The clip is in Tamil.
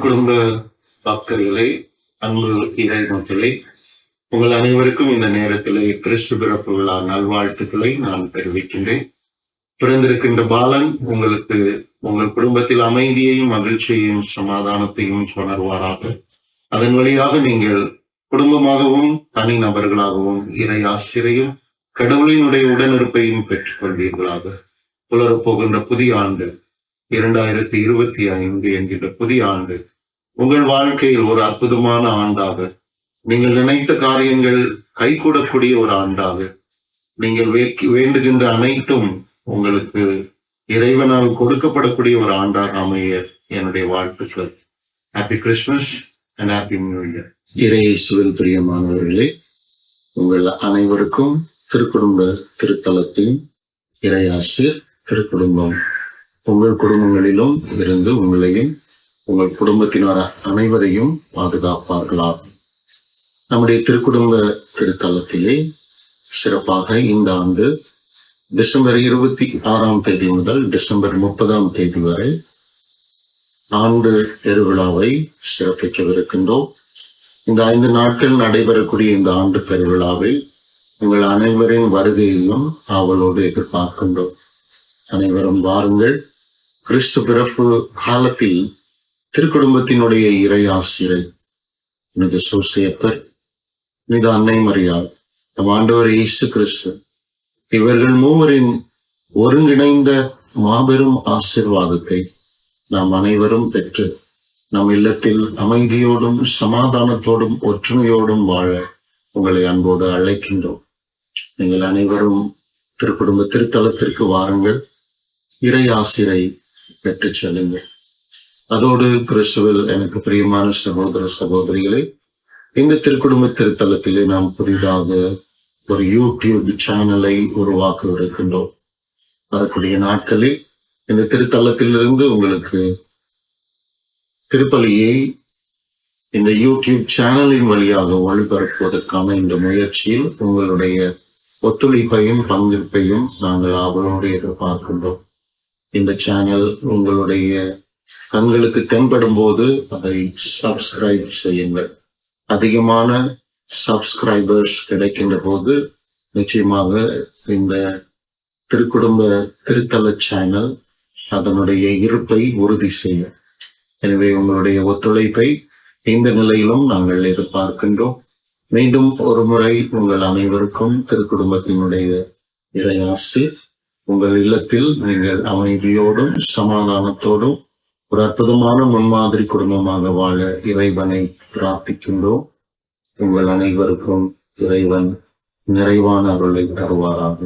திருக்குடும்ப பக்தர்களே, அன்பு இறை மக்களே, உங்கள் அனைவருக்கும் இந்த நேரத்திலே கிறிஸ்து பிறப்பு விழா நல்வாழ்த்துக்களை நான் தெரிவிக்கின்றேன். பிறந்திருக்கின்ற பாலன் உங்களுக்கு உங்கள் குடும்பத்தில் அமைதியையும் மகிழ்ச்சியையும் சமாதானத்தையும் உணர்வாராக. அதன் வழியாக நீங்கள் குடும்பமாகவும் தனி நபர்களாகவும் இறை ஆசிரியையும் கடவுளினுடைய உடனிருப்பையும் பெற்றுக் கொள்வீர்களாக. புலரப்போகின்ற புதிய ஆண்டு 2025 என்கின்ற புதிய ஆண்டு உங்கள் வாழ்க்கையில் ஒரு அற்புதமான ஆண்டாக, நீங்கள் நினைத்த காரியங்கள் கைகூடக்கூடிய ஒரு ஆண்டாக, நீங்கள் வேண்டுகின்ற அனைத்தும் உங்களுக்கு இறைவனால் கொடுக்கப்படக்கூடிய ஒரு ஆண்டாக அமைய என்னுடைய வாழ்த்துக்கள். Happy Christmas and happy new year. இறையேசுவில் பிரியமானவர்களே, உங்கள் அனைவருக்கும் திருக்குடும்ப திருத்தலத்தின் இறையாசிர் திருக்குடும்பம் உங்கள் குடும்பங்களிலும் இருந்து உங்களையும் உங்கள் குடும்பத்தினர் அனைவரையும் பாதுகாப்பார்களாக. நம்முடைய திருக்குடும்ப திருத்தலத்திலே சிறப்பாக இந்த ஆண்டு டிசம்பர் 26 முதல் டிசம்பர் 30 வரை ஆண்டு பெருவிழாவை சிறப்பிக்கவிருக்கின்றோம். இந்த 5 நாட்கள் நடைபெறக்கூடிய இந்த ஆண்டு பெருவிழாவில் உங்கள் அனைவரின் வருகையையும் ஆவலோடு எதிர்பார்க்கின்றோம். அனைவரும் வாருங்கள். கிறிஸ்து பிறப்பு காலத்தில் திருக்குடும்பத்தினுடைய இறை ஆசிரியர் புனித சூசேப்பர், புனித அன்னை மரியாள், நம் ஆண்டவர் இயேசு கிறிஸ்து, இவர்கள் மூவரின் ஒருங்கிணைந்த மாபெரும் ஆசீர்வாதத்தை நாம் அனைவரும் பெற்று நம் இல்லத்தில் அமைதியோடும் சமாதானத்தோடும் ஒற்றுமையோடும் வாழ உங்களை அன்போடு அழைக்கின்றோம். நீங்கள் அனைவரும் திருக்குடும்ப திருத்தலத்திற்கு வாருங்கள், இறை ஆசிரை பெற்றுச் செல்லுங்கள். அதோடு கிறிஸ்துவில் எனக்கு பிரியமான சகோதர சகோதரிகளே, இந்த திருக்குடும்ப திருத்தலத்திலே நாம் புதிதாக ஒரு யூடியூப் சேனலை உருவாக்க வரக்கூடிய நாட்களில் இந்த திருத்தலத்திலிருந்து உங்களுக்கு திருப்பலியை இந்த யூடியூப் சேனலின் வழியாக ஒளிபரப்புவதற்கான இந்த முயற்சியில் உங்களுடைய ஒத்துழைப்பையும் பங்கேற்பையும் நாங்கள் ஆவலோடு எதிர்பார்க்கின்றோம். இந்த சேனல் உங்களுடைய கண்களுக்கு தென்படும் போது அதை சப்ஸ்கிரைப் செய்யுங்கள். அதிகமான சப்ஸ்கிரைபர்ஸ் கிடைக்கின்ற போது நிச்சயமாக இந்த திருக்குடும்ப திருத்தல சேனல் அதனுடைய இருப்பை உறுதி செய்யும். எனவே உங்களுடைய ஒத்துழைப்பை இந்த நிலையிலும் நாங்கள் எதிர்பார்க்கின்றோம். மீண்டும் ஒரு முறை உங்கள் அனைவருக்கும் திருக்குடும்பத்தினுடைய இறையாசி. உங்கள் இல்லத்தில் நீங்கள் அமைதியோடும் சமாதானத்தோடும் ஒரு அற்புதமான முன்மாதிரி குடும்பமாக வாழ இறைவனை பிரார்த்திக்கின்றோம். உங்கள் அனைவருக்கும் இறைவன் நிறைவான அருளை தருவாராக.